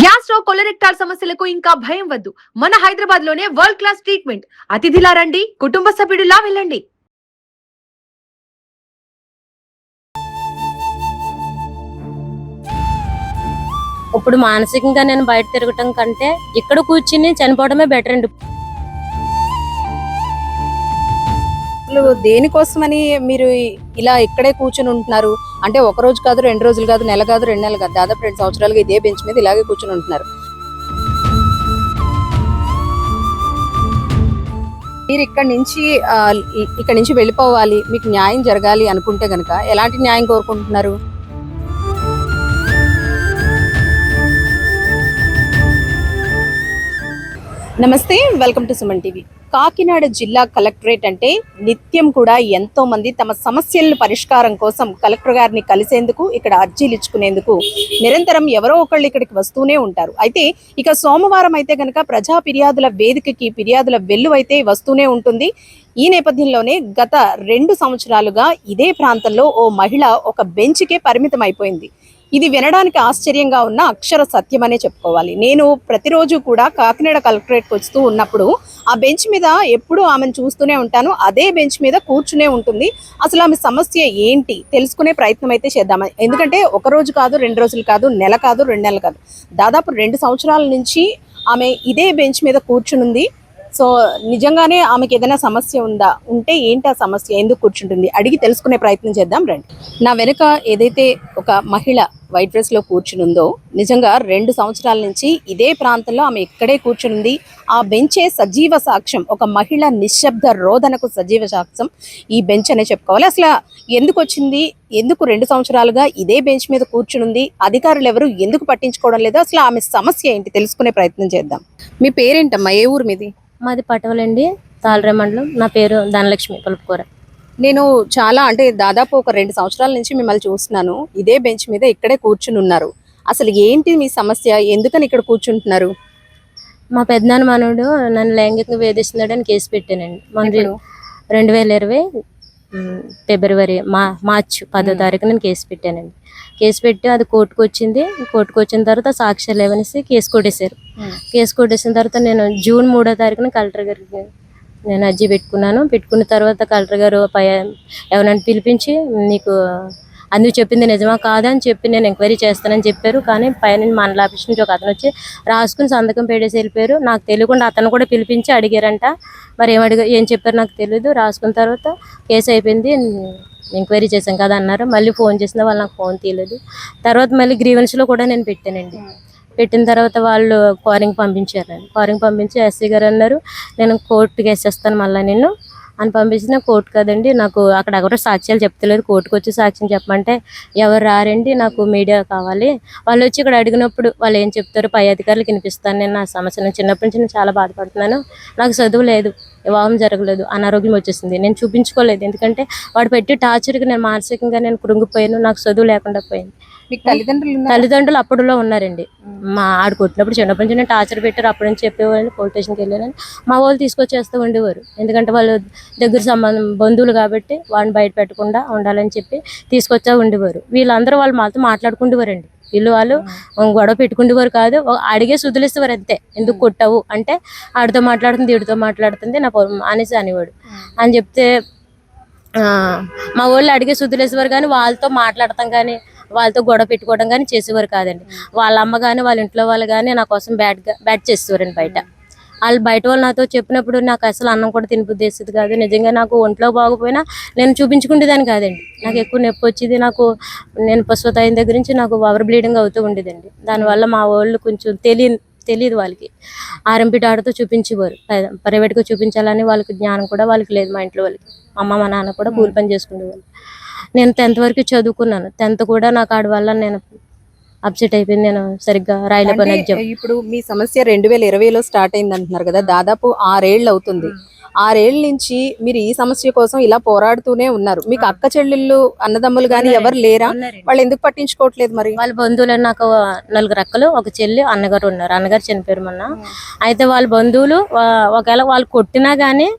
Gastro కొలరెక్టాల్ సమస్యలకు ఇంకా భయం వద్దు. మన హైదరాబాద్ లోనే వరల్డ్ క్లాస్ ట్రీట్మెంట్. అతిథిలా రండి, కుటుంబ సభ్యుడిలా వెళ్ళండి. ఇప్పుడు మానసికంగా నేను బయట తిరగటం కంటే ఇక్కడ కూర్చుని చనిపోవడమే బెటర్ అండి. దేనికోసమని మీరు ఇలా ఇక్కడే కూర్చుని ఉంటున్నారు? అంటే ఒక రోజు కాదు, 2 రోజులు కాదు, నెల కాదు, 2 నెలలు కాదు, దాదాపు 2 సంవత్సరాలుగా ఇదే బెంచ్ మీద ఇలాగే కూర్చుని ఉంటున్నారు. మీరు ఇక్కడ నుంచి వెళ్ళిపోవాలి, మీకు న్యాయం జరగాలి అనుకుంటే గనక ఎలాంటి న్యాయం కోరుకుంటున్నారు? నమస్తే, welcome to Suman TV. Kakinada జిల్లా కలెక్టరేట్ అంటే నిత్యం కూడా ఎంతో మంది తమ సమస్యల పరిష్కారం కోసం కలెక్టర్ గారిని కలిసేందుకు, ఇక్కడ అర్జీలు ఇచ్చుకునేందుకు నిరంతరం ఎవరో ఒకళ్ళు ఇక్కడికి వస్తూనే ఉంటారు. అయితే ఇక సోమవారం అయితే కనుక ప్రజా ఫిర్యాదుల వేదికకి ఫిర్యాదుల వెల్లువ అయితే వస్తూనే ఉంటుంది. ఈ నేపథ్యంలోనే గత 2 సంవత్సరాలుగా ఇదే ప్రాంతంలో ఓ మహిళ ఒక బెంచ్కే పరిమితం అయిపోయింది. ఇది వినడానికి ఆశ్చర్యంగా ఉన్న అక్షర సత్యమనే చెప్పుకోవాలి. నేను ప్రతిరోజు కూడా కాకినాడ కలెక్టరేట్కి వస్తూ ఉన్నప్పుడు ఆ బెంచ్ మీద ఎప్పుడూ ఆమెను చూస్తూనే ఉంటాను. అదే బెంచ్ మీద కూర్చునే ఉంటుంది. అసలు ఆమె సమస్య ఏంటి తెలుసుకునే ప్రయత్నం అయితే చేద్దాం. ఎందుకంటే ఒక రోజు కాదు, 2 రోజులు కాదు, నెల కాదు, 2 నెలలు కాదు, దాదాపు 2 సంవత్సరాల నుంచి ఆమె ఇదే బెంచ్ మీద కూర్చునుంది. సో నిజంగానే ఆమెకి ఏదైనా సమస్య ఉందా, ఉంటే ఏంటి ఆ సమస్య, ఎందుకు కూర్చుంటుంది, అడిగి తెలుసుకునే ప్రయత్నం చేద్దాం రండి. నా వెనుక ఏదైతే ఒక మహిళ వైట్ డ్రెస్ లో కూర్చునుందో, నిజంగా 2 సంవత్సరాల నుంచి ఇదే ప్రాంతంలో ఆమె ఇక్కడే కూర్చునుంది. ఆ బెంచే సజీవ సాక్ష్యం, ఒక మహిళ నిశ్శబ్ద రోదనకు సజీవ సాక్ష్యం ఈ బెంచ్ అనే చెప్పుకోవాలి. అసలు ఎందుకు వచ్చింది, ఎందుకు 2 సంవత్సరాలుగా ఇదే బెంచ్ మీద కూర్చునుంది, అధికారులు ఎవరు ఎందుకు పట్టించుకోవడం లేదు, అసలు ఆమె సమస్య ఏంటి తెలుసుకునే ప్రయత్నం చేద్దాం. మీ పేరేంటమ్మా, ఏ ఊరు మీది? మాది పటవలండి, తాళరే మండలం. నా పేరు ధనలక్ష్మి పలుపుకూర. నేను అంటే దాదాపు ఒక 2 సంవత్సరాల నుంచి మిమ్మల్ని చూస్తున్నాను. ఇదే బెంచ్ మీద ఇక్కడే కూర్చుని ఉన్నారు. అసలు ఏంటి మీ సమస్య, ఎందుకని ఇక్కడ కూర్చుంటున్నారు? మా పెద్దనాన్న మనవడు నన్ను లైంగికంగా వేధిస్తున్నాడని కేసు పెట్టానండి. మన 2020 ఫిబ్రవరి మార్చి 10వ తారీఖు నేను కేసు పెట్టానండి. కేసు పెట్టి అది కోర్టుకు వచ్చింది. కోర్టుకు వచ్చిన తర్వాత సాక్ష్యాలు లేవనేసి కేసు కొట్టేశారు. కేసు కొట్టేసిన తర్వాత నేను జూన్ 3వ తారీఖున కలెక్టర్ గారికి నేను అర్జీ పెట్టుకున్న తర్వాత కలెక్టర్ గారు ఎవరైనా పిలిపించి నీకు అందుకు చెప్పింది నిజమా కాదా అని చెప్పి నేను ఎంక్వైరీ చేస్తానని చెప్పారు. కానీ పైన మండల ఆఫీస్ నుంచి ఒక అతను వచ్చి రాసుకుని సంతకం పెట్టేసి వెళ్ళిపోయారు. నాకు తెలియకుండా అతను కూడా పిలిపించి అడిగారంట. మరి ఏం చెప్పారు నాకు తెలియదు. రాసుకున్న తర్వాత కేసు అయిపోయింది, ఎంక్వైరీ చేశాం కదా అన్నారు. మళ్ళీ ఫోన్ చేసిన వాళ్ళు నాకు ఫోన్ తీయలేదు. తర్వాత మళ్ళీ గ్రీవెన్స్లో కూడా నేను పెట్టానండి. పెట్టిన తర్వాత వాళ్ళు క్వారింగ్ పంపించి ఎస్సీ గారు అన్నారు, నేను కోర్టుకి వేసేస్తాను మళ్ళీ నిన్ను అని పంపించిన. కోర్టు కదండి, నాకు అక్కడ ఎవరో సాక్ష్యాలు చెప్తలేదు, కోర్టుకు వచ్చి సాక్ష్యం చెప్పమంటే ఎవరు రారండి, నాకు మీడియా కావాలి. వాళ్ళు వచ్చి ఇక్కడ అడిగినప్పుడు వాళ్ళు ఏం చెప్తారు పై అధికారులకు వినిపిస్తాను. నేను నా సమస్య, నేను చిన్నప్పటి నుంచి నేను చాలా బాధపడుతున్నాను, నాకు చదువు లేదు, వివాహం జరగలేదు, అనారోగ్యం వచ్చేసింది, నేను చూపించుకోలేదు. ఎందుకంటే వాడు పెట్టి టార్చర్కి నేను మానసికంగా నేను కృంగిపోయాను, నాకు చదువు లేకుండా పోయింది. తల్లిదండ్రులు అప్పుడులో ఉన్నారండి. మా ఆడు కొట్టినప్పుడు చిన్నప్పటి నుంచి నేను టార్చర్ పెట్టారు. అప్పటి నుంచి చెప్పేవాళ్ళు, పోలీస్ స్టేషన్కి వెళ్ళానని మా వాళ్ళు తీసుకొచ్చేస్తూ ఉండేవారు. ఎందుకంటే వాళ్ళు దగ్గర సంబంధం బంధువులు కాబట్టి వాడిని బయట పెట్టకుండా ఉండాలని చెప్పి తీసుకొచ్చా ఉండేవారు. వీళ్ళందరూ వాళ్ళు మాతో మాట్లాడుకుంటేవారండి. వాళ్ళు గొడవ పెట్టుకుంటేవారు కాదు, అడిగే సుధులిస్తేవారు అంతే. ఎందుకు కొట్టావు అంటే ఆడితో మాట్లాడుతుంది, వీడితో మాట్లాడుతుంది, నా అనేసి అనేవాడు అని చెప్తే మా వాళ్ళు అడిగే సుధులేసేవారు. కానీ వాళ్ళతో మాట్లాడతాం కానీ వాళ్ళతో గొడవ పెట్టుకోవడం కానీ చేసేవారు కాదండి. వాళ్ళ అమ్మ కానీ వాళ్ళ ఇంట్లో వాళ్ళు కానీ నా కోసం బ్యాట్ చేసేవారండి బయట. వాళ్ళు బయట వాళ్ళు నాతో చెప్పినప్పుడు నాకు అసలు అన్నం కూడా తినబుద్ధి వేసేది కాదు. నిజంగా నాకు ఒంట్లో బాగోపోయినా నేను చూపించుకునేదాన్ని కాదండి. నాకు ఎక్కువ నొప్పి వచ్చేది. నేను పశువత అయిన దగ్గర నుంచి నాకు ఓవర్ బ్లీడింగ్ అవుతూ ఉండేదండి. దానివల్ల మా వాళ్ళు కొంచెం తెలియదు వాళ్ళకి. ఆర్ఎంపీ డాక్టర్తో చూపించేవారు. ప్రైవేట్గా చూపించాలని వాళ్ళకి జ్ఞానం కూడా వాళ్ళకి లేదు. మా ఇంట్లో వాళ్ళకి, మా నాన్న కూడా కూలి పని చేసుకునేవాళ్ళు. నేను 10th వరకు చదువుకున్నాను. 10th కూడా నాకు ఆడి వల్ల నేను అప్సెట్ అయిపోయింది. నేను సరిగ్గా రాయలేకపోయిన ఎగ్జామ్. ఇప్పుడు మీ సమస్య 2020లో స్టార్ట్ అయింది అంటున్నారు కదా, దాదాపు 6 ఏళ్ళు అవుతుంది. 6 ఏళ్ళ నుంచి మీరు ఈ సమస్య కోసం ఇలా పోరాడుతూనే ఉన్నారు. మీకు అక్క చెల్లెళ్ళు, అన్నదమ్ములు గానీ ఎవరు లేరా? వాళ్ళు ఎందుకు పట్టించుకోవట్లేదు? మరి వాళ్ళ బంధువులు, నాకు 4 అక్కలు, ఒక చెల్లి, అన్నగారు ఉన్నారు. అన్నగారు చనిపోయారు మొన్న. అయితే వాళ్ళ బంధువులు ఒకవేళ వాళ్ళు కొట్టినా గానీ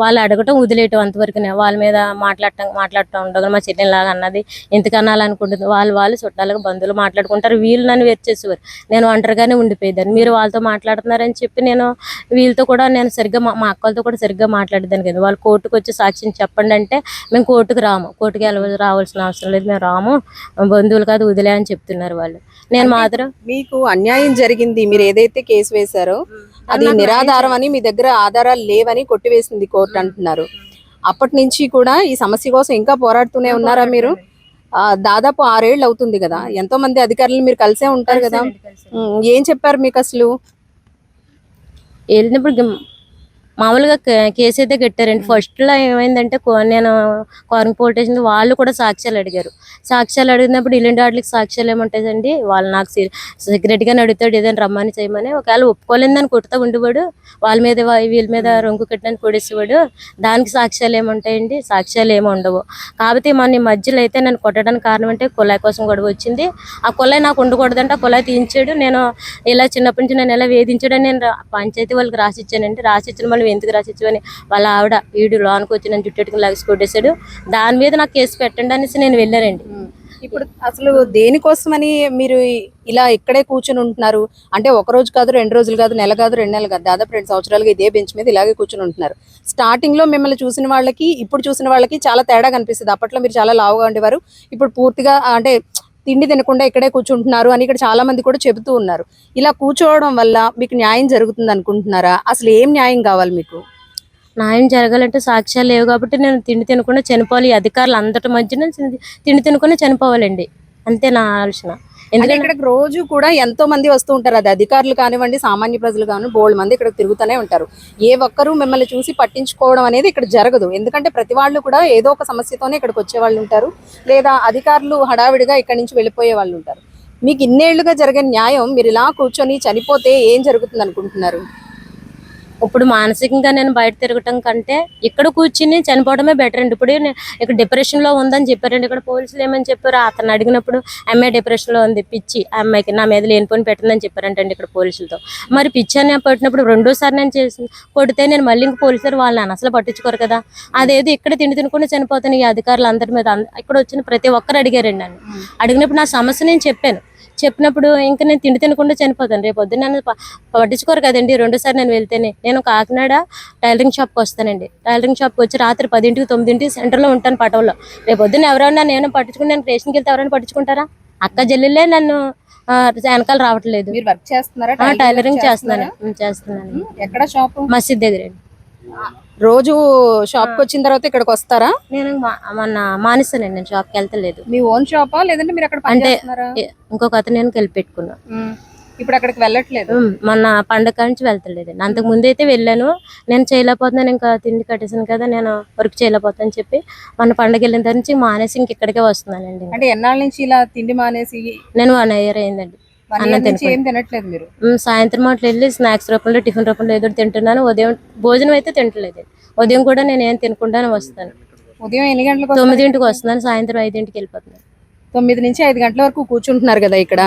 వాళ్ళు అడగటం వదిలేయటం అంతవరకునే. వాళ్ళ మీద మాట్లాడటం ఉండదు. మా చెల్లెలాగా అన్నది ఎందుకు అనాలనుకుంటుంది. వాళ్ళు చుట్టాలుగా బంధువులు మాట్లాడుకుంటారు. వీళ్ళు నన్ను వేరు చేసేవారు. నేను ఒంటరిగానే ఉండిపోయేదాన్ని. మీరు వాళ్ళతో మాట్లాడుతున్నారని చెప్పి నేను వీళ్ళతో కూడా నేను సరిగ్గా మా అక్కలతో కూడా సరిగ్గా మాట్లాడేదాన్ని కదా. వాళ్ళు కోర్టుకు వచ్చి సాక్ష్యం చెప్పండి అంటే మేము కోర్టుకు రాము, కోర్టుకి రావాల్సిన అవసరం లేదు, మేము రాము, బంధువులు కాదు వదిలే అని చెప్తున్నారు వాళ్ళు. నేను మాత్రం మీకు అన్యాయం జరిగింది, మీరు ఏదైతే కేసు వేశారో అది నిరాధారం అని, మీ దగ్గర ఆధారాలు లేవని కొట్టివేసింది కోర్టు అంటున్నారు. అప్పటి నుంచి కూడా ఈ సమస్య కోసం ఇంకా పోరాడుతూనే ఉన్నారా మీరు? దాదాపు 6 ఏళ్ళు అవుతుంది కదా. ఎంతో మంది అధికారులు మీరు కలిసే ఉంటారు కదా. ఏం చెప్పారు మీకు అసలు? వెళ్ళినప్పుడు మామూలుగా కేసు అయితే కట్టారండి. ఫస్ట్లో ఏమైందంటే నేను కోరంగ పోలీస్ స్టేషన్ వాళ్ళు కూడా సాక్ష్యాలు అడిగారు. సాక్ష్యాలు అడిగినప్పుడు ఇలాంటి వాటికి సాక్ష్యాలు ఏముంటాయండి, వాళ్ళు నాకు సెక్రెటరీగానే అడుగుతాడు ఏదైనా రమ్మని చేయమని. ఒకవేళ ఒప్పుకోలేదని కొడుతూ ఉండేవాడు, వాళ్ళ మీద వీళ్ళ మీద రొంగు కట్టడానికి కొడేసేవాడు. దానికి సాక్ష్యాలు ఏముంటాయండి, సాక్ష్యాలు ఏమి ఉండవు. కాకపోతే మన మధ్యలో అయితే నన్ను కొట్టడానికి కారణం అంటే కుళాయి కోసం గొడవ వచ్చింది. ఆ కుళాయి నాకు ఉండకూడదంటే ఆ కుళాయి తీయించాడు. నేను ఇలా చిన్నప్పటి నుంచి నేను ఎలా వేధించాడని నేను పంచాయతీ వాళ్ళకి రాసిచ్చానండి. రాసిచ్చిన మళ్ళీ ఎందుకు రాసిచ్చని వాళ్ళ ఆవిడ వీడు లోనికి వచ్చి నన్ను జుట్టెట్టుకుని లాగేసి కొట్టేశాడు. దాని మీద నాకు కేసు పెట్టండి అనేసి నేను వెళ్ళానండి. ఇప్పుడు అసలు దేనికోసమని మీరు ఇలా ఇక్కడే కూర్చుని ఉంటున్నారు అంటే? ఒక రోజు కాదు, 2 రోజులు కాదు, నెల కాదు, 2 నెలలు కాదు, దాదాపు 2 సంవత్సరాలుగా ఇదే బెంచ్ మీద ఇలాగే కూర్చుని ఉంటున్నారు. స్టార్టింగ్ లో మిమ్మల్ని చూసిన వాళ్ళకి ఇప్పుడు చూసిన వాళ్ళకి చాలా తేడా కనిపిస్తుంది. అప్పట్లో మీరు చాలా లావుగా ఉండేవారు, ఇప్పుడు పూర్తిగా అంటే తిండి తినకుండా ఇక్కడే కూర్చుంటున్నారు అని ఇక్కడ చాలా మంది కూడా చెబుతూ ఉన్నారు. ఇలా కూర్చోవడం వల్ల మీకు న్యాయం జరుగుతుంది అనుకుంటున్నారా? అసలు ఏం న్యాయం కావాలి మీకు? న్యాయం జరగాలంటే సాక్ష్యాలు లేవు కాబట్టి నేను తిండి తినకుండా చనిపోవాలి. ఈ అధికారులు అందరి మధ్యన తిండి తినకుండా చనిపోవాలండి, అంతే నా ఆలోచన. ఎందుకంటే ఇక్కడికి రోజు కూడా ఎంతో మంది వస్తూ ఉంటారు. అది అధికారులు కానివ్వండి, సామాన్య ప్రజలు కానివ్వండి, బోల్డ్ మంది ఇక్కడ తిరుగుతూనే ఉంటారు. ఏ ఒక్కరూ మిమ్మల్ని చూసి పట్టించుకోవడం అనేది ఇక్కడ జరగదు. ఎందుకంటే ప్రతి వాళ్ళు కూడా ఏదో ఒక సమస్యతోనే ఇక్కడికి వచ్చే వాళ్ళు ఉంటారు, లేదా అధికారులు హడావిడిగా ఇక్కడ నుంచి వెళ్ళిపోయే వాళ్ళు ఉంటారు. మీకు ఇన్నేళ్లుగా జరిగే న్యాయం మీరు ఇలా కూర్చొని చనిపోతే ఏం జరుగుతుంది అనుకుంటున్నారు? ఇప్పుడు మానసికంగా నేను బయట తిరగటం కంటే ఇక్కడ కూర్చుని చనిపోవడమే బెటర్ అండి. ఇప్పుడు ఇక్కడ డిప్రెషన్లో ఉందని చెప్పారండి. ఇక్కడ పోలీసులు ఏమని చెప్పారు, అతను అడిగినప్పుడు అమ్మాయి డిప్రెషన్లో ఉంది, పిచ్చి అమ్మాయికి నా మీద లేనిపోని పెట్టిందని చెప్పారంటండి ఇక్కడ పోలీసులతో. మరి పిచ్చి అని పట్టినప్పుడు రెండోసారి నేను చేసి కొడితే నేను మళ్ళీ ఇంక పోలీసులు వాళ్ళని అసలు పట్టించుకోరు కదా. అదేదో ఇక్కడ తిండి తినకుండా చనిపోతాను ఈ అధికారులు అందరి మీద. ఇక్కడ వచ్చిన ప్రతి ఒక్కరు అడిగారండి నన్ను. అడిగినప్పుడు నా సమస్య నేను చెప్పినప్పుడు ఇంకా నేను తిండి తినకుండా చనిపోతాను. రేపు పొద్దున్న నన్ను పట్టించుకోరు కదండి. రెండోసారి నేను వెళ్తేనే. నేను కాకినాడ టైలరింగ్ షాప్కి వస్తానండి. టైలరింగ్ షాప్కి వచ్చి రాత్రి 10ంటికి 9ంటికి సెంటర్లో ఉంటాను పటంలో. రేపు పొద్దున్న ఎవరైనా నేను పట్టించుకుని నేను స్టేషన్కి వెళ్తే ఎవరైనా పట్టించుకుంటారా? అక్క జల్లులే నన్ను వెనకాల రావట్లేదు. మీరు వర్క్ చేస్తున్నారా? టైలరింగ్ చేస్తున్నాను. ఎక్కడ షాప్? మసీద్ దగ్గర. రోజు షాప్ కి వచ్చిన తర్వాత ఇక్కడికి వస్తారా? నేను మొన్న మానేసానండి, నేను షాప్కి వెళ్తలేదు. మీ ఓన్ షాపా లేదంటే మీరు అక్కడ అంటే ఇంకొక అతను నేను కలిపి పెట్టుకున్నా. ఇప్పుడు అక్కడికి వెళ్ళట్లేదు? మొన్న పండగ నుంచి వెళ్తలేదండి. అంతకు ముందు అయితే వెళ్ళాను. నేను చేయలేకపోతున్నాను, ఇంకా తిండి కట్టేసాను కదా, నేను వర్క్ చేయలేకపోతాను చెప్పి మొన్న పండగ వెళ్ళిన తర్వాత నుంచి మానేసి ఇంక ఇక్కడికే వస్తున్నానండి. అంటే ఎన్నాళ్ళ నుంచి ఇలా తిండి మానేసి? నేను 1 year అయిందండి. ఏం తినట్లేదు మీరు? సాయంత్రం అట్లా వెళ్ళి స్నాక్స్ రూపంలో టిఫిన్ రూపంలో ఏదో తింటున్నాను. ఉదయం భోజనం అయితే తింటలేదు. ఉదయం కూడా నేను ఏం తినకుండానే వస్తాను. ఉదయం ఎన్ని గంటలకు? 9ంటికి వస్తున్నాను, సాయంత్రం 5ంటికి వెళ్ళిపోతున్నాను. 9 నుంచి 5 గంటల వరకు కూర్చుంటున్నారు కదా ఇక్కడ.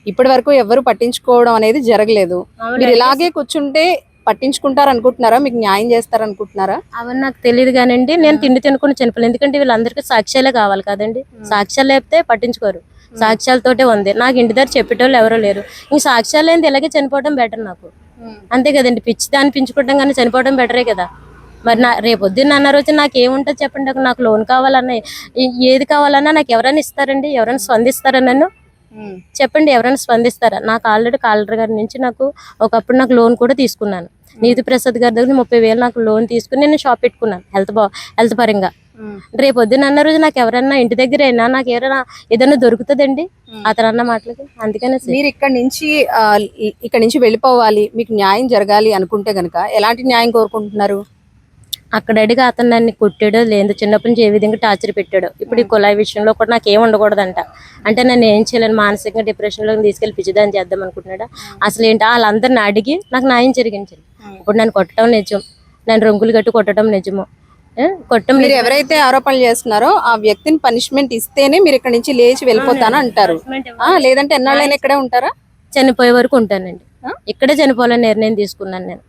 ఇప్పటి వరకు ఎవరు పట్టించుకోవడం అనేది జరగలేదు. మీరు ఇలాగే కూర్చుంటే పట్టించుకుంటారు అనుకుంటున్నారా? మీకు న్యాయం చేస్తారు అనుకుంటున్నారా? అవన్నీ నాకు తెలియదు కానండి. నేను తిండి తినకుండా చనిపోలేదు. ఎందుకంటే వీళ్ళందరికీ సాక్ష్యాలే కావాలి కదండి. సాక్ష్యాలు లేకపోతే పట్టించుకోరు. సాక్ష్యాలతోటే ఉంది. నాకు ఇంటి దగ్గర చెప్పేటోళ్ళు ఎవరో లేరు. ఇంక సాక్ష్యాలు ఏంది, ఇలాగే చనిపోవడం బెటర్ నాకు, అంతే కదండి. పిచ్చి దాన్ని పెంచుకోవడం కానీ చనిపోవడం బెటరే కదా. మరి రేపు పొద్దున్న అన్న రోజు నాకు ఏముంటుంది చెప్పండి? నాకు లోన్ కావాలన్నా ఏది కావాలన్నా నాకు ఎవరైనా ఇస్తారండి? ఎవరైనా స్పందిస్తారా నన్ను? చెప్పండి, ఎవరైనా స్పందిస్తారా? నాకు ఆల్రెడీ కలెక్టర్ గారి నుంచి నాకు ఒకప్పుడు నాకు లోన్ కూడా తీసుకున్నాను. నీతి ప్రసాద్ గారి దగ్గర 30,000 నాకు లోన్ తీసుకుని నేను షాప్ పెట్టుకున్నాను హెల్త్ పరంగా. రేపు పొద్దున్న అన్న రోజు నాకు ఎవరన్నా ఇంటి దగ్గర అయినా నాకు ఎవరైనా ఏదైనా దొరుకుతుందండి అతను అన్న మాటలకి. అందుకనే మీరు ఇక్కడ నుంచి వెళ్ళిపోవాలి, మీకు న్యాయం జరగాలి అనుకుంటే గనక ఎలాంటి న్యాయం కోరుకుంటున్నారు? అక్కడ అడిగి అతను నన్ను కొట్టాడో లేదు, చిన్నప్పటి నుంచి ఏ విధంగా టార్చర్ పెట్టాడో, ఇప్పుడు ఈ కుళాయి విషయంలో కూడా నాకు ఏం ఉండకూడదంట. అంటే నన్ను ఏం చేయాలని మానసికంగా డిప్రెషన్లో తీసుకెళ్ళి పిచ్చిదాన్ని చేద్దాం అనుకుంటున్నాడా? అసలు ఏంటి వాళ్ళందరిని అడిగి నాకు న్యాయం జరిగించండి. ఇప్పుడు నన్ను కొట్టడం నిజం, నన్ను రంగులు కట్టి కొట్టడం నిజము. మీరు ఎవరైతే ఆరోపణలు చేస్తున్నారో ఆ వ్యక్తిని పనిష్మెంట్ ఇస్తేనే మీరు ఇక్కడ నుంచి లేచి వెళ్ళిపోతాను అంటారు, లేదంటే ఎన్నాళ్ళైనా ఇక్కడే ఉంటారా? చనిపోయే వరకు ఉంటానండి. ఇక్కడే చనిపోవాలని నిర్ణయం తీసుకున్నాను. నేను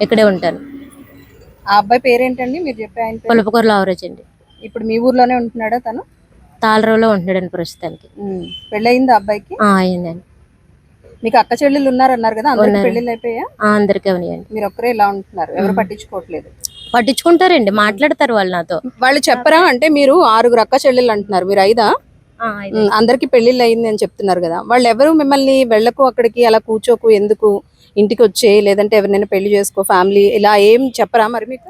ఇక్కడే ఉంటాను. ఆ అబ్బాయి పేరేంటండి మీరు చెప్పే ఆయన పేరు? పులపకూరలో అవరేజ్ అండి. ఇప్పుడు మీ ఊర్లోనే ఉంటున్నాడా తను? తాళరావులో ఉంటున్నాడండి ప్రస్తుతానికి. పెళ్ళయిందా అబ్బాయికి? అయిందండి. మీకు అక్క చెల్లెళ్ళు ఉన్నారన్నారు కదా, అందరికి ఉన్నారు. పెళ్ళిళ్ళు అయిపోయా? అందరికీ ఉన్నాయండి. మీరు ఒక్కరే ఇలా ఉంటున్నారు, ఎవరు పట్టించుకోవట్లేదు? పట్టించుకుంటారండి, మాట్లాడతారు వాళ్ళు నాతో. వాళ్ళు చెప్పరా? అంటే మీరు 6 అక్క చెల్లెళ్ళు అంటున్నారు, మీరు 5? అందరికి పెళ్లిళ్ళు అయింది అని చెప్తున్నారు కదా, వాళ్ళు ఎవరు మిమ్మల్ని వెళ్ళకు అక్కడికి, అలా కూర్చోకు, ఎందుకు ఇంటికి వచ్చే, లేదంటే ఎవరినైనా పెళ్లి చేసుకో, ఫ్యామిలీ ఇలా ఏం చెప్పరా మరి మీకు?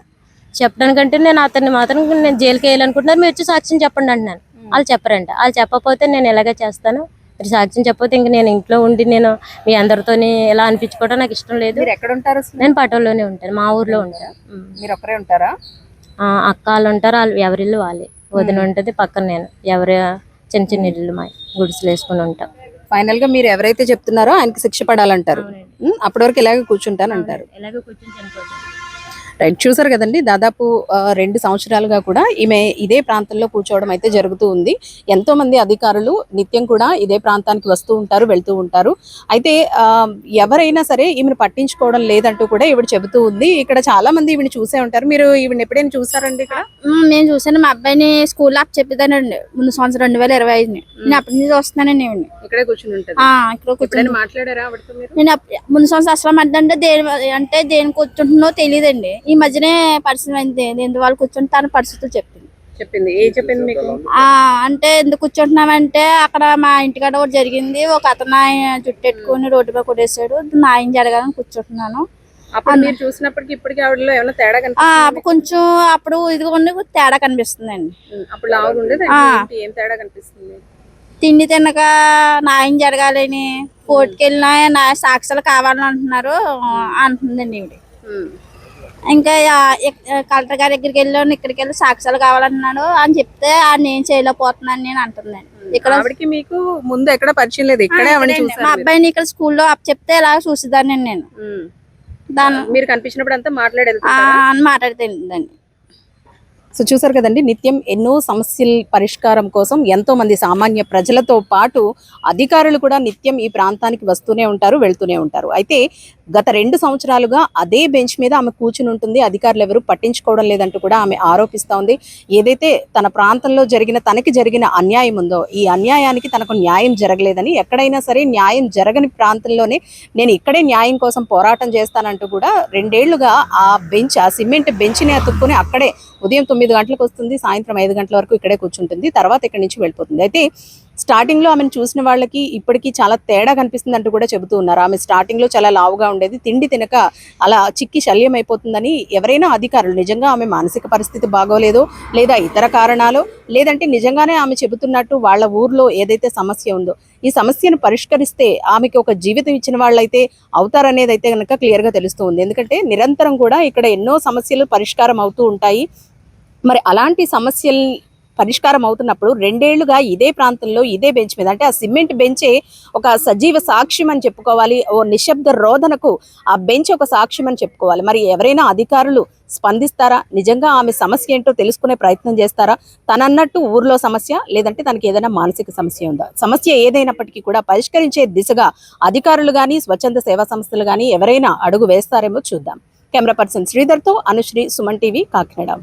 చెప్పడానికంటే నేను అతన్ని మాత్రం నేను జైలుకి వేయాలనుకుంటున్నారు, మీరు వచ్చి సాక్ష్యం చెప్పండి అంటున్నాను. వాళ్ళు చెప్పరంట. వాళ్ళు చెప్పకపోతే నేను ఎలాగ చేస్తాను, మీరు సాక్ష్యం చెప్పకపోతే ఇంక నేను ఇంట్లో ఉండి నేను మీ అందరితోని ఎలా అనిపించుకోవడం నాకు ఇష్టం లేదు. మీరు ఎక్కడ ఉంటారు అసలు? నేను పటోల్లోనే ఉంటాను, మా ఊర్లో ఉంటాను. మీరు ఒక్కరే ఉంటారా? అక్క వాళ్ళు ఉంటారు, వాళ్ళు ఎవరిల్లు వాళ్ళే. వదిన ఉంటుంది పక్కన, నేను ఎవరి చిన్న చిన్న ఇల్లు మా గుడిసెలు వేసుకుని ఉంటాం. ఫైనల్ గా మీరు ఎవరైతే చెప్తున్నారో ఆయనకి శిక్ష పడాలంటారు. అప్పటి వరకు ఇలాగే కూర్చుంటానంటారు. ఎలాగో కూర్చొని చనిపోతాను. రైట్, చూసారు కదండి, దాదాపు 2 సంవత్సరాలుగా కూడా ఈమె ఇదే ప్రాంతంలో కూర్చోవడం అయితే జరుగుతూ ఉంది. ఎంతో మంది అధికారులు నిత్యం కూడా ఇదే ప్రాంతానికి వస్తూ ఉంటారు, వెళ్తూ ఉంటారు. అయితే ఎవరైనా సరే ఈమెను పట్టించుకోవడం లేదంటూ కూడా ఈవిడ చెబుతూ ఉంది. ఇక్కడ చాలా మంది ఈవిని చూసే ఉంటారు. మీరు ఈవిని ఎప్పుడైనా చూసారండి ఇక్కడ? నేను చూసాను, మా అబ్బాయిని స్కూల్లో అప్ చెప్పేదానండి ముందు సంవత్సరం 2025. నేను అప్పటి నుంచి చూస్తున్నానండి ఈవిని. ఇక్కడే కూర్చుని ఉంటుంది. ఇక్కడ కూర్చొని మాట్లాడారా ఆవిడతో మీరు? నేను ముందు సంవత్సరం అసలు అంటే దేని కూర్చుంటుందో తెలియదండి. ఈ మధ్యనే పరిస్థితి అయింది, ఎందుకు వాళ్ళు కూర్చుంటే తన పరిస్థితులు చెప్పింది. చెప్పింది మీకు? అంటే ఎందుకు కూర్చుంటున్నామంటే అక్కడ మా ఇంటికాడ ఒకటి జరిగింది, ఒక అతను జుట్టెట్టుకుని రోడ్డు మీద కొట్టేశాడు, న్యాయం జరగాలని కూర్చుంటున్నాను. అప్పుడు మీరు చూసినప్పటికి ఇప్పటికి ఆవిడలో ఏమైనా తేడా కనిపిస్తుంది? కొంచెం అప్పుడు ఇదిగో తేడా కనిపిస్తుందండి. అప్పుడు లావుగా ఉండేది, ఏం తేడా కనిపిస్తుంది? తిండి తినక న్యాయం జరగాలని కోర్టుకి వెళ్ళినా నా సాక్ష్యాలు కావాలని అంటున్నారు అంటుందండి ఈవిడ. ఇంకా కలెక్టర్ గారి దగ్గరికి వెళ్ళాను, ఇక్కడికి వెళ్ళి సాక్ష్యాలు కావాలన్నాడు అని చెప్తే నేను చేయలేకపోతున్నాను నేను అంటుందండి. ఇక్కడ మీకు ముందు ఎక్కడ పరిచయం లేదు, ఇక్కడే మా అబ్బాయిని ఇక్కడ స్కూల్లో అప్ చెప్తే ఇలా చూసేదాన్ని నేను. దాని మీరు కనిపించినప్పుడు అంతా అని మాట్లాడుతుందండి. సో చూసారు కదండి, నిత్యం ఎన్నో సమస్యల పరిష్కారం కోసం ఎంతో మంది సామాన్య ప్రజలతో పాటు అధికారులు కూడా నిత్యం ఈ ప్రాంతానికి వస్తూనే ఉంటారు, వెళ్తూనే ఉంటారు. అయితే గత 2 సంవత్సరాలుగా అదే బెంచ్ మీద ఆమె కూర్చుని ఉంటుంది, అధికారులు ఎవరు పట్టించుకోవడం లేదంటూ కూడా ఆమె ఆరోపిస్తూ ఉంది. ఏదైతే తన ప్రాంతంలో తనకి జరిగిన అన్యాయం ఉందో, ఈ అన్యాయానికి తనకు న్యాయం జరగలేదని, ఎక్కడైనా సరే న్యాయం జరగని ప్రాంతంలోనే నేను ఇక్కడే న్యాయం కోసం పోరాటం చేస్తానంటూ కూడా 2 ఏళ్లుగా ఆ సిమెంట్ బెంచ్ని అతుక్కుని అక్కడే ఉదయం 9 గంటలకు వస్తుంది, సాయంత్రం 5 గంటల వరకు ఇక్కడే కూర్చుంటుంది, తర్వాత ఇక్కడి నుంచి వెళ్ళిపోతుంది. అయితే స్టార్టింగ్ లో ఆమెను చూసిన వాళ్ళకి ఇప్పటికీ చాలా తేడా కనిపిస్తుంది అంటూ కూడా చెబుతూ ఉన్నారు. ఆమె స్టార్టింగ్ లో చాలా లావుగా ఉండేది, తిండి తినక అలా చిక్కి శల్యం అయిపోతుందని. ఎవరైనా అధికారులు నిజంగా ఆమె మానసిక పరిస్థితి బాగోలేదో, లేదా ఇతర కారణాలు, లేదంటే నిజంగానే ఆమె చెబుతున్నట్టు వాళ్ళ ఊర్లో ఏదైతే సమస్య ఉందో ఈ సమస్యను పరిష్కరిస్తే ఆమెకి ఒక జీవితం ఇచ్చిన వాళ్ళైతే అవుతారనేది అయితే కనుక క్లియర్ గా తెలుస్తూ ఉంది. ఎందుకంటే నిరంతరం కూడా ఇక్కడ ఎన్నో సమస్యలు పరిష్కారం అవుతూ ఉంటాయి. మరి అలాంటి సమస్యలు పరిష్కారం అవుతున్నప్పుడు 2 ఏళ్లుగా ఇదే ప్రాంతంలో ఇదే బెంచ్ మీద, అంటే ఆ సిమెంట్ బెంచే ఒక సజీవ సాక్ష్యం అని చెప్పుకోవాలి, ఓ నిశ్శబ్ద రోదనకు ఆ బెంచ్ ఒక సాక్ష్యం అని చెప్పుకోవాలి. మరి ఎవరైనా అధికారులు స్పందిస్తారా? నిజంగా ఆమె సమస్య ఏంటో తెలుసుకునే ప్రయత్నం చేస్తారా? తనన్నట్టు ఊర్లో సమస్య, లేదంటే తనకి ఏదైనా మానసిక సమస్య ఉందా? సమస్య ఏదైనప్పటికీ కూడా పరిష్కరించే దిశగా అధికారులు కానీ స్వచ్ఛంద సేవా సంస్థలు కానీ ఎవరైనా అడుగు వేస్తారేమో చూద్దాం. కెమెరా పర్సన్ శ్రీధర్తో అనుశ్రీ, సుమన్ టీవీ, కాకినాడ.